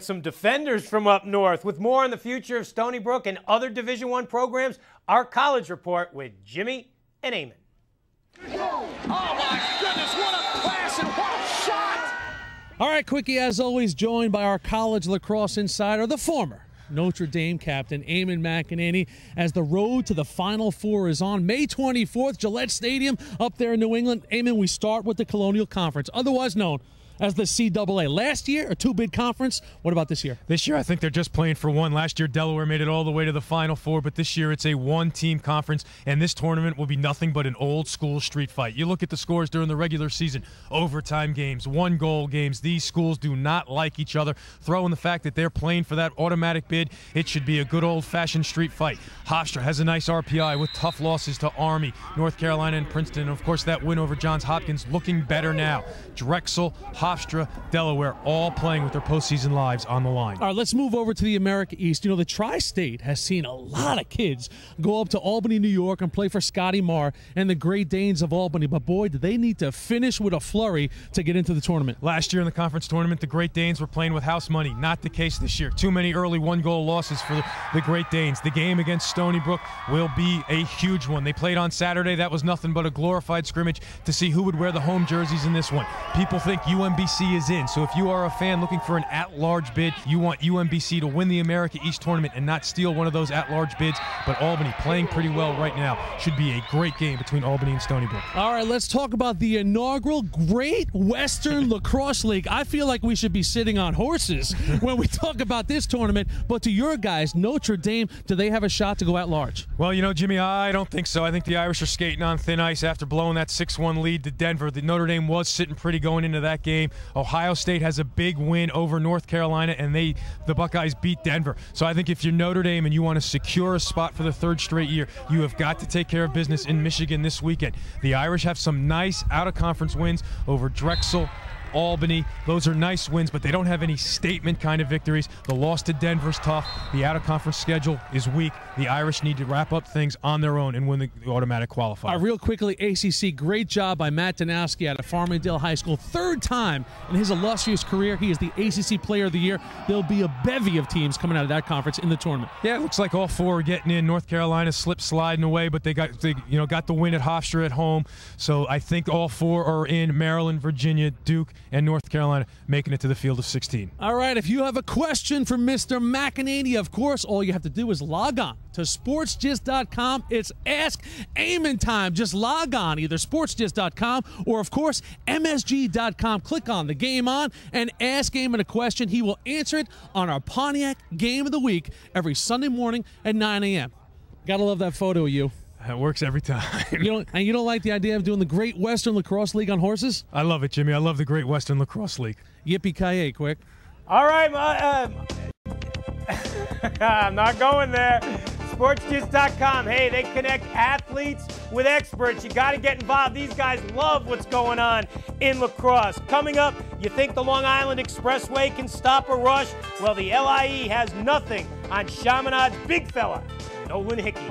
Some defenders from up north. With more on the future of Stony Brook and other Division I programs, our college report with Jimmy and Eamon. Oh my goodness, what a pass and what a shot! All right, Quickie, as always, joined by our college lacrosse insider, the former Notre Dame captain, Eamon McNaney, as the road to the Final Four is on. May 24th, Gillette Stadium up there in New England. Eamon, we start with the Colonial Conference, otherwise known as the CAA. Last year, a two-bid conference. What about this year? This year, I think they're just playing for one. Last year, Delaware made it all the way to the Final Four, but this year it's a one-team conference, and this tournament will be nothing but an old-school street fight. You look at the scores during the regular season, overtime games, one-goal games. These schools do not like each other. Throw in the fact that they're playing for that automatic bid, it should be a good old-fashioned street fight. Hofstra has a nice RPI with tough losses to Army, North Carolina, and Princeton. And, of course, that win over Johns Hopkins looking better now. Drexel, Hofstra, Delaware, all playing with their postseason lives on the line. All right, let's move over to the America East. You know, the Tri-State has seen a lot of kids go up to Albany, New York and play for Scotty Marr and the Great Danes of Albany. But, boy, do they need to finish with a flurry to get into the tournament. Last year in the conference tournament, the Great Danes were playing with house money. Not the case this year. Too many early one-goal losses for the Great Danes. The game against Stony Brook will be a huge one. They played on Saturday. That was nothing but a glorified scrimmage to see who would wear the home jerseys in this one. People think UMBC is in, so if you are a fan looking for an at-large bid, you want UMBC to win the America East tournament and not steal one of those at-large bids. But Albany playing pretty well right now. Should be a great game between Albany and Stony Brook. All right, let's talk about the inaugural Great Western Lacrosse League. I feel like we should be sitting on horses when we talk about this tournament. But to your guys, Notre Dame, do they have a shot to go at large? Well, you know, Jimmy, I don't think so. I think the Irish are skating on thin ice after blowing that 6-1 lead to Denver. The Notre Dame was sitting pretty going into that game. Ohio State has a big win over North Carolina, and the Buckeyes beat Denver. So I think if you're Notre Dame and you want to secure a spot for the third straight year, you have got to take care of business in Michigan this weekend. The Irish have some nice out-of-conference wins over Drexel, Albany. Those are nice wins, but they don't have any statement kind of victories. The loss to Denver's tough. The out-of-conference schedule is weak. The Irish need to wrap up things on their own and win the automatic qualifier. Real quickly, ACC, great job by Matt Danowski out of Farmingdale High School. Third time in his illustrious career, he is the ACC Player of the Year. There'll be a bevy of teams coming out of that conference in the tournament. Yeah, it looks like all four are getting in. North Carolina slipped sliding away, but they got the win at Hofstra at home. So I think all four are in. Maryland, Virginia, Duke, and North Carolina making it to the field of 16. All right, if you have a question for Mr. McNaney, of course, all you have to do is log on to sportsgist.com. It's Ask Eamon time. Just log on, either sportsgist.com or, of course, msg.com. Click on the Game On and ask Eamon a question. He will answer it on our Pontiac Game of the Week every Sunday morning at 9 a.m. Gotta love that photo of you. It works every time. You don't like the idea of doing the Great Western Lacrosse League on horses? I love it, Jimmy. I love the Great Western Lacrosse League. Yippee-ki-yay, quick. All right, I'm not going there. SportsGist.com. Hey, they connect athletes with experts. You got to get involved. These guys love what's going on in lacrosse. Coming up, you think the Long Island Expressway can stop a rush? Well, the LIE has nothing on Chaminade's big fella, Nolan Hickey.